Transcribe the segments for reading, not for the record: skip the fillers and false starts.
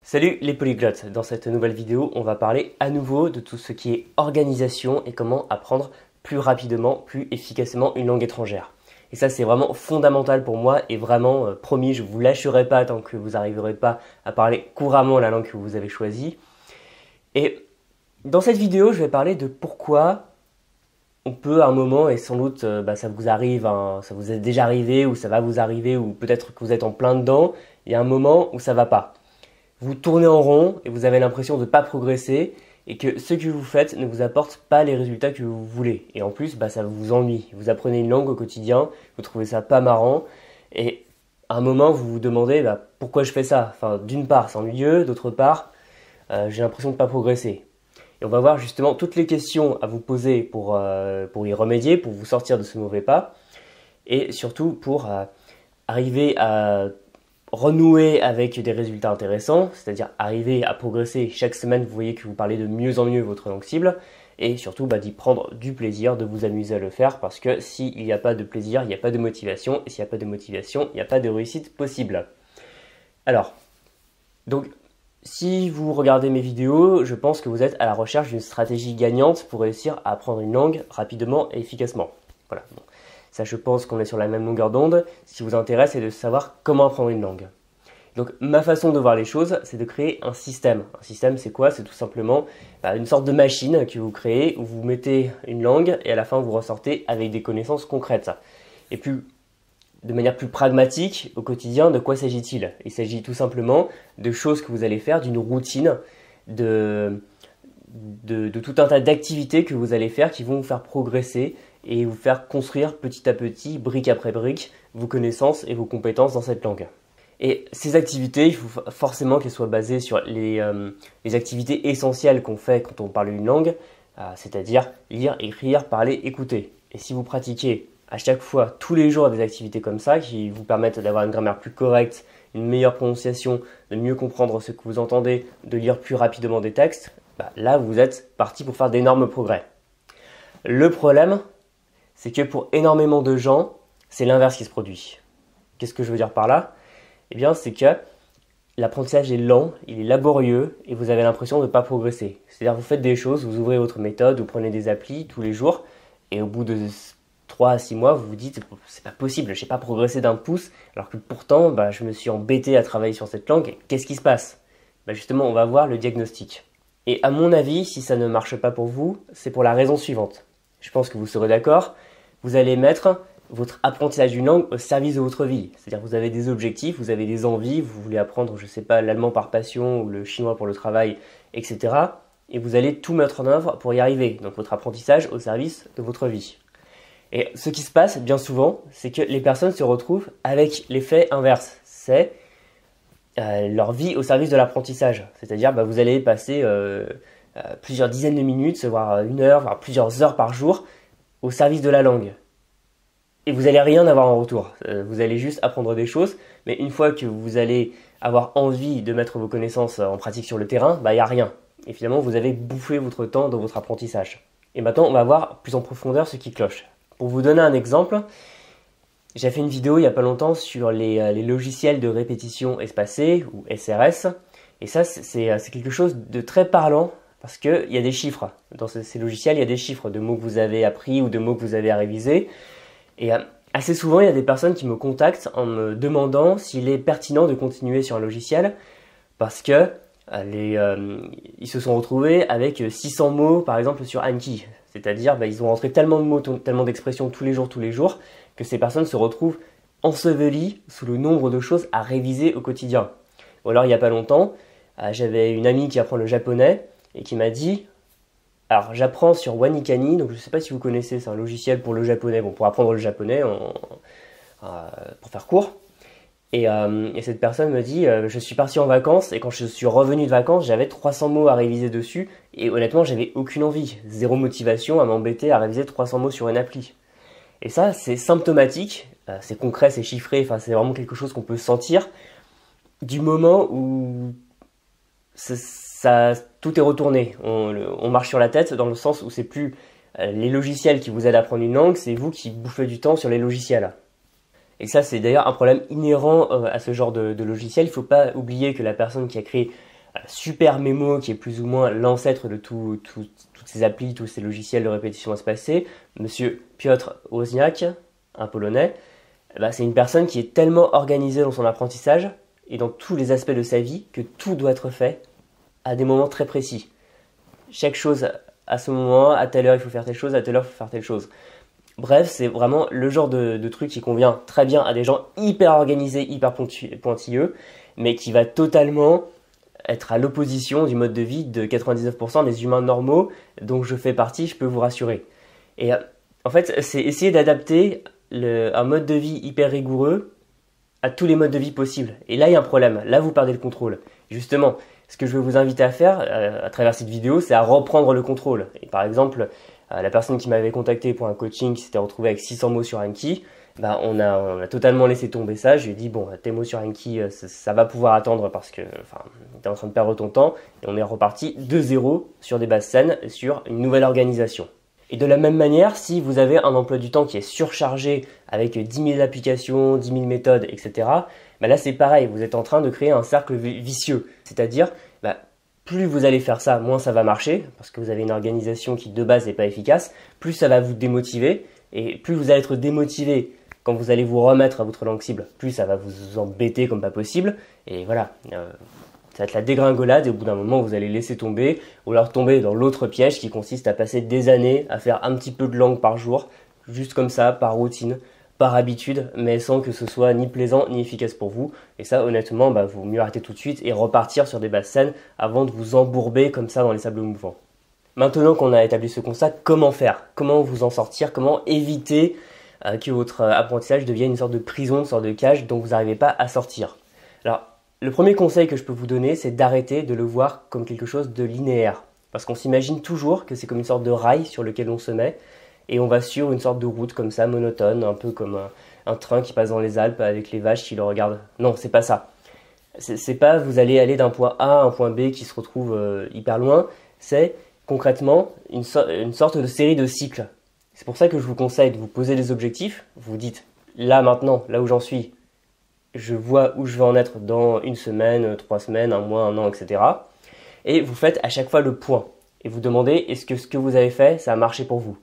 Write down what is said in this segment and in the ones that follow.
Salut les polyglottes, dans cette nouvelle vidéo on va parler à nouveau de tout ce qui est organisation et comment apprendre plus rapidement, plus efficacement une langue étrangère. Et ça c'est vraiment fondamental pour moi et vraiment promis je ne vous lâcherai pas tant que vous n'arriverez pas à parler couramment la langue que vous avez choisie. Et dans cette vidéo je vais parler de pourquoi on peut à un moment, et sans doute ça vous arrive, ça vous est déjà arrivé ou ça va vous arriver ou peut-être que vous êtes en plein dedans, il y a un moment où ça va pas. Vous tournez en rond et vous avez l'impression de ne pas progresser et que ce que vous faites ne vous apporte pas les résultats que vous voulez. Et en plus, ça vous ennuie. Vous apprenez une langue au quotidien, vous trouvez ça pas marrant et à un moment, vous vous demandez pourquoi je fais ça. Enfin, d'une part, c'est ennuyeux, d'autre part, j'ai l'impression de ne pas progresser. Et on va voir justement toutes les questions à vous poser pour y remédier, pour vous sortir de ce mauvais pas et surtout pour arriver à renouer avec des résultats intéressants, c'est-à-dire arriver à progresser chaque semaine, vous voyez que vous parlez de mieux en mieux votre langue cible, et surtout d'y prendre du plaisir, de vous amuser à le faire, parce que s'il n'y a pas de plaisir, il n'y a pas de motivation, et s'il n'y a pas de motivation, il n'y a pas de réussite possible. Alors, donc, si vous regardez mes vidéos, je pense que vous êtes à la recherche d'une stratégie gagnante pour réussir à apprendre une langue rapidement et efficacement. Voilà. Bon. Ça, je pense qu'on est sur la même longueur d'onde. Ce qui vous intéresse, c'est de savoir comment apprendre une langue. Donc, ma façon de voir les choses, c'est de créer un système. Un système, c'est quoi? C'est tout simplement une sorte de machine que vous créez où vous mettez une langue et à la fin, vous ressortez avec des connaissances concrètes. Et puis, de manière plus pragmatique, au quotidien, de quoi s'agit-il? Il s'agit tout simplement de choses que vous allez faire, d'une routine, de tout un tas d'activités que vous allez faire qui vont vous faire progresser et vous faire construire petit à petit, brique après brique, vos connaissances et vos compétences dans cette langue. Et ces activités, il faut forcément qu'elles soient basées sur les activités essentielles qu'on fait quand on parle une langue, c'est-à-dire lire, écrire, parler, écouter. Et si vous pratiquez à chaque fois, tous les jours, des activités comme ça qui vous permettent d'avoir une grammaire plus correcte, une meilleure prononciation, de mieux comprendre ce que vous entendez, de lire plus rapidement des textes, là vous êtes parti pour faire d'énormes progrès. Le problème, c'est que pour énormément de gens, c'est l'inverse qui se produit. Qu'est-ce que je veux dire par là? Eh bien, c'est que l'apprentissage est lent, il est laborieux et vous avez l'impression de ne pas progresser. C'est-à-dire vous faites des choses, vous ouvrez votre méthode, vous prenez des applis tous les jours et au bout de 3 à 6 mois, vous vous dites c'est pas possible, je n'ai pas progressé d'un pouce alors que pourtant je me suis embêté à travailler sur cette langue. Qu'est-ce qui se passe? Justement, on va voir le diagnostic. Et à mon avis, si ça ne marche pas pour vous, c'est pour la raison suivante. Je pense que vous serez d'accord. Vous allez mettre votre apprentissage d'une langue au service de votre vie. C'est-à-dire que vous avez des objectifs, vous avez des envies, vous voulez apprendre, je ne sais pas, l'allemand par passion ou le chinois pour le travail, etc. Et vous allez tout mettre en œuvre pour y arriver. Donc votre apprentissage au service de votre vie. Et ce qui se passe bien souvent, c'est que les personnes se retrouvent avec l'effet inverse. C'est leur vie au service de l'apprentissage. C'est-à-dire vous allez passer plusieurs dizaines de minutes, voire 1 heure, voire plusieurs heures par jour au service de la langue. Et vous n'allez rien avoir en retour. Vous allez juste apprendre des choses, mais une fois que vous allez avoir envie de mettre vos connaissances en pratique sur le terrain, il n'y a rien. Et finalement, vous avez bouffé votre temps dans votre apprentissage. Et maintenant, on va voir plus en profondeur ce qui cloche. Pour vous donner un exemple, j'ai fait une vidéo il n'y a pas longtemps sur les logiciels de répétition espacée, ou SRS. Et ça, c'est quelque chose de très parlant. Parce qu'il y a des chiffres. Dans ces logiciels, il y a des chiffres de mots que vous avez appris ou de mots que vous avez à réviser. Et assez souvent, il y a des personnes qui me contactent en me demandant s'il est pertinent de continuer sur un logiciel parce que ils se sont retrouvés avec 600 mots, par exemple, sur Anki. C'est-à-dire, ils ont rentré tellement de mots, tellement d'expressions tous les jours, que ces personnes se retrouvent ensevelies sous le nombre de choses à réviser au quotidien. Ou alors, il n'y a pas longtemps, j'avais une amie qui apprend le japonais et qui m'a dit, alors j'apprends sur Wanikani, donc je ne sais pas si vous connaissez, c'est un logiciel pour le japonais, pour apprendre le japonais, pour faire court. Et cette personne me dit, je suis parti en vacances et quand je suis revenu de vacances, j'avais 300 mots à réviser dessus et honnêtement, j'avais aucune envie, zéro motivation à m'embêter à réviser 300 mots sur une appli. Et ça, c'est symptomatique, c'est concret, c'est chiffré, c'est vraiment quelque chose qu'on peut sentir du moment où tout est retourné. On marche sur la tête dans le sens où c'est plus les logiciels qui vous aident à apprendre une langue, c'est vous qui bouffez du temps sur les logiciels. Et ça, c'est d'ailleurs un problème inhérent à ce genre de logiciel. Il ne faut pas oublier que la personne qui a créé Super Memo, qui est plus ou moins l'ancêtre de toutes ces applis, tous ces logiciels de répétition espacée. Monsieur Piotr Wozniak, un Polonais, c'est une personne qui est tellement organisée dans son apprentissage et dans tous les aspects de sa vie que tout doit être fait à des moments très précis. Chaque chose à ce moment, à telle heure il faut faire telle chose, à telle heure il faut faire telle chose. Bref, c'est vraiment le genre de truc qui convient très bien à des gens hyper organisés, hyper pointilleux, mais qui va totalement être à l'opposition du mode de vie de 99% des humains normaux dont je fais partie, je peux vous rassurer. Et en fait, c'est essayer d'adapter un mode de vie hyper rigoureux à tous les modes de vie possibles. Et là, il y a un problème. Là, vous perdez le contrôle. Justement, ce que je veux vous inviter à faire à travers cette vidéo, c'est à reprendre le contrôle. Et par exemple, la personne qui m'avait contacté pour un coaching qui s'était retrouvée avec 600 mots sur Anki, on a totalement laissé tomber ça. Je lui ai dit, bon, tes mots sur Anki, ça va pouvoir attendre parce que tu es en train de perdre ton temps. Et on est reparti de zéro sur des bases saines, sur une nouvelle organisation. Et de la même manière, si vous avez un emploi du temps qui est surchargé avec 10 000 applications, 10 000 méthodes, etc., là c'est pareil, vous êtes en train de créer un cercle vicieux. C'est-à-dire, plus vous allez faire ça, moins ça va marcher, parce que vous avez une organisation qui de base n'est pas efficace, plus ça va vous démotiver, et plus vous allez être démotivé quand vous allez vous remettre à votre langue cible, plus ça va vous embêter comme pas possible, et voilà. Ça va être la dégringolade et au bout d'un moment, vous allez laisser tomber ou alors tomber dans l'autre piège qui consiste à passer des années à faire un petit peu de langue par jour, juste comme ça, par routine, par habitude, mais sans que ce soit ni plaisant ni efficace pour vous. Et ça, honnêtement, vaut mieux arrêter tout de suite et repartir sur des bases saines avant de vous embourber comme ça dans les sables mouvants. Maintenant qu'on a établi ce constat, comment faire? Comment vous en sortir? Comment éviter que votre apprentissage devienne une sorte de prison, une sorte de cage dont vous n'arrivez pas à sortir? Alors, le premier conseil que je peux vous donner, c'est d'arrêter de le voir comme quelque chose de linéaire. Parce qu'on s'imagine toujours que c'est comme une sorte de rail sur lequel on se met et on va sur une sorte de route comme ça, monotone, un peu comme un train qui passe dans les Alpes avec les vaches qui le regardent. Non, c'est pas ça. C'est pas vous allez aller d'un point A à un point B qui se retrouve hyper loin. C'est concrètement une sorte de série de cycles. C'est pour ça que je vous conseille de vous poser des objectifs. Vous vous dites, là maintenant, là où j'en suis, je vois où je vais en être dans une semaine, 3 semaines, un mois, un an, etc. Et vous faites à chaque fois le point. Et vous demandez, est-ce que ce que vous avez fait, ça a marché pour vous?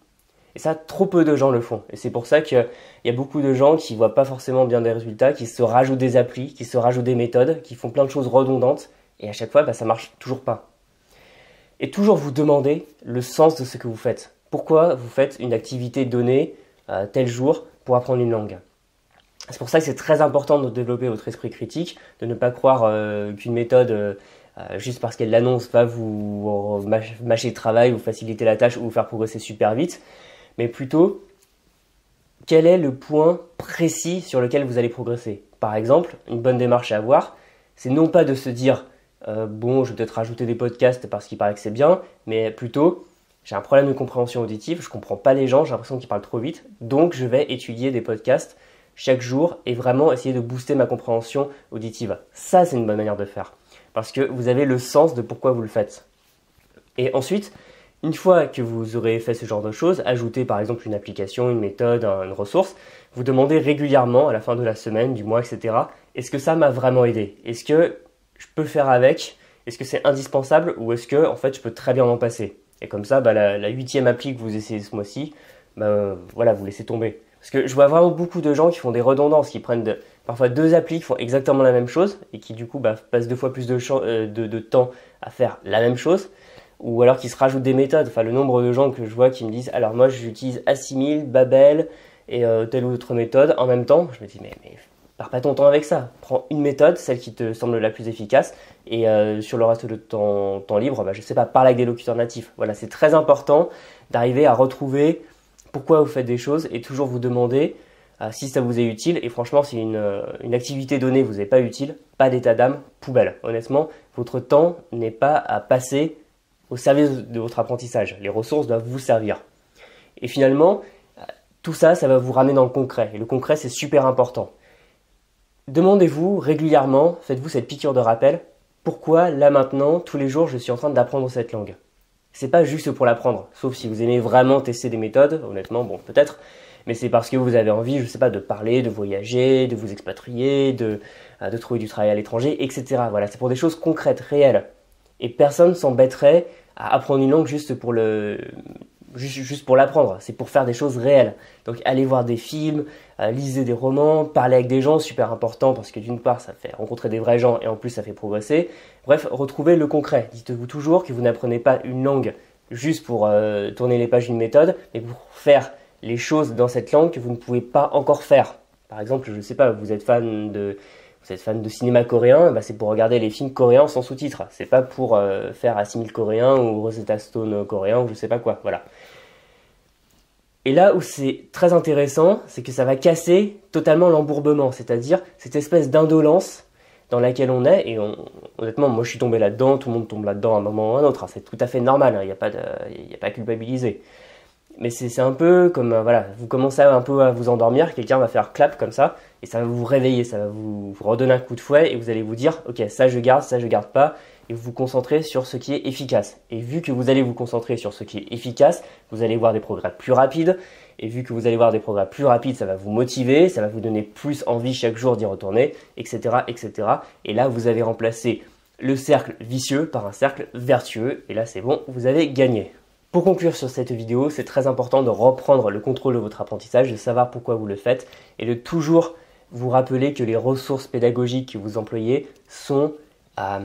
Et ça, trop peu de gens le font. Et c'est pour ça qu'il y a beaucoup de gens qui ne voient pas forcément bien des résultats, qui se rajoutent des applis, qui se rajoutent des méthodes, qui font plein de choses redondantes. Et à chaque fois, ça marche toujours pas. Et toujours vous demander le sens de ce que vous faites. Pourquoi vous faites une activité donnée tel jour pour apprendre une langue? C'est pour ça que c'est très important de développer votre esprit critique, de ne pas croire qu'une méthode, juste parce qu'elle l'annonce, va vous mâcher le travail, vous faciliter la tâche ou vous faire progresser super vite, mais plutôt, quel est le point précis sur lequel vous allez progresser? Par exemple, une bonne démarche à avoir, c'est non pas de se dire bon, je vais peut-être rajouter des podcasts parce qu'il paraît que c'est bien, mais plutôt, j'ai un problème de compréhension auditive, je ne comprends pas les gens, j'ai l'impression qu'ils parlent trop vite, donc je vais étudier des podcasts chaque jour et vraiment essayer de booster ma compréhension auditive. Ça, c'est une bonne manière de faire parce que vous avez le sens de pourquoi vous le faites. Et ensuite, une fois que vous aurez fait ce genre de choses, ajoutez par exemple une application, une méthode, une ressource, vous demandez régulièrement à la fin de la semaine, du mois, etc. Est-ce que ça m'a vraiment aidé? Est-ce que je peux faire avec? Est-ce que c'est indispensable ou est-ce que en fait je peux très bien m'en passer? Et comme ça, la 8e appli que vous essayez ce mois-ci, vous laissez tomber. Parce que je vois vraiment beaucoup de gens qui font des redondances, qui prennent parfois 2 applis qui font exactement la même chose et qui du coup passent 2 fois plus de temps à faire la même chose, ou alors qui se rajoutent des méthodes. Enfin, le nombre de gens que je vois qui me disent alors moi j'utilise Assimil, Babel et telle ou autre méthode en même temps, je me dis mais perds pas ton temps avec ça. Prends une méthode, celle qui te semble la plus efficace et sur le reste de ton temps libre, je sais pas, parle avec des locuteurs natifs. Voilà, c'est très important d'arriver à retrouver pourquoi vous faites des choses et toujours vous demander si ça vous est utile. Et franchement, si une activité donnée vous est pas utile, pas d'état d'âme, poubelle. Honnêtement, votre temps n'est pas à passer au service de votre apprentissage. Les ressources doivent vous servir. Et finalement, tout ça, ça va vous ramener dans le concret. Et le concret, c'est super important. Demandez-vous régulièrement, faites-vous cette piqûre de rappel, pourquoi là maintenant, tous les jours, je suis en train d'apprendre cette langue. C'est pas juste pour l'apprendre, sauf si vous aimez vraiment tester des méthodes, honnêtement, bon, peut-être, mais c'est parce que vous avez envie, je sais pas, de parler, de voyager, de vous expatrier, de trouver du travail à l'étranger, etc. Voilà, c'est pour des choses concrètes, réelles. Et personne s'embêterait à apprendre une langue juste pour l'apprendre, c'est pour faire des choses réelles. Donc allez voir des films, lisez des romans, parlez avec des gens, super important parce que d'une part ça fait rencontrer des vrais gens et en plus ça fait progresser. Bref, retrouvez le concret. Dites-vous toujours que vous n'apprenez pas une langue juste pour tourner les pages d'une méthode, mais pour faire les choses dans cette langue que vous ne pouvez pas encore faire. Par exemple, je ne sais pas, vous êtes fan de cinéma coréen, bah c'est pour regarder les films coréens sans sous-titres. C'est pas pour faire Assimil coréen ou Rosetta Stone coréen ou je sais pas quoi. Voilà. Et là où c'est très intéressant, c'est que ça va casser totalement l'embourbement, c'est-à-dire cette espèce d'indolence dans laquelle on est. Et honnêtement, moi je suis tombé là-dedans, tout le monde tombe là-dedans à un moment ou à un autre. Hein, c'est tout à fait normal, il n'y a pas à culpabiliser. Mais c'est un peu comme, voilà, vous commencez un peu à vous endormir, quelqu'un va faire clap comme ça, et ça va vous réveiller, ça va vous redonner un coup de fouet, et vous allez vous dire, ok, ça je garde pas, et vous vous concentrez sur ce qui est efficace. Et vu que vous allez vous concentrer sur ce qui est efficace, vous allez voir des progrès plus rapides, et vu que vous allez voir des progrès plus rapides, ça va vous motiver, ça va vous donner plus envie chaque jour d'y retourner, etc., etc. Et là, vous avez remplacé le cercle vicieux par un cercle vertueux, et là c'est bon, vous avez gagné. Pour conclure sur cette vidéo, c'est très important de reprendre le contrôle de votre apprentissage, de savoir pourquoi vous le faites et de toujours vous rappeler que les ressources pédagogiques que vous employez sont un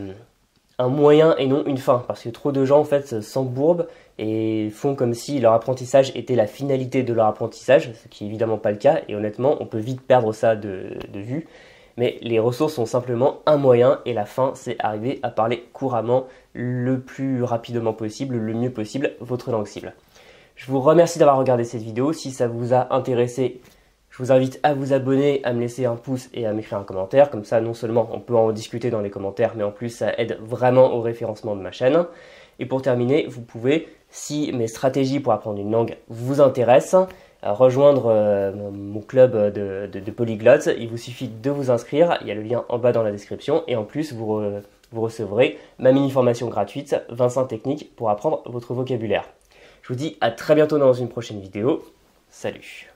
moyen et non une fin. Parce que trop de gens en fait s'embourbent et font comme si leur apprentissage était la finalité de leur apprentissage, ce qui est évidemment pas le cas et honnêtement on peut vite perdre ça de vue. Mais les ressources sont simplement un moyen et la fin, c'est arriver à parler couramment le plus rapidement possible, le mieux possible, votre langue cible. Je vous remercie d'avoir regardé cette vidéo. Si ça vous a intéressé, je vous invite à vous abonner, à me laisser un pouce et à m'écrire un commentaire. Comme ça, non seulement on peut en discuter dans les commentaires, mais en plus ça aide vraiment au référencement de ma chaîne. Et pour terminer, vous pouvez, si mes stratégies pour apprendre une langue vous intéressent, rejoindre mon club de polyglottes. Il vous suffit de vous inscrire, il y a le lien en bas dans la description et en plus vous recevrez ma mini formation gratuite 25 techniques pour apprendre votre vocabulaire. Je vous dis à très bientôt dans une prochaine vidéo. Salut!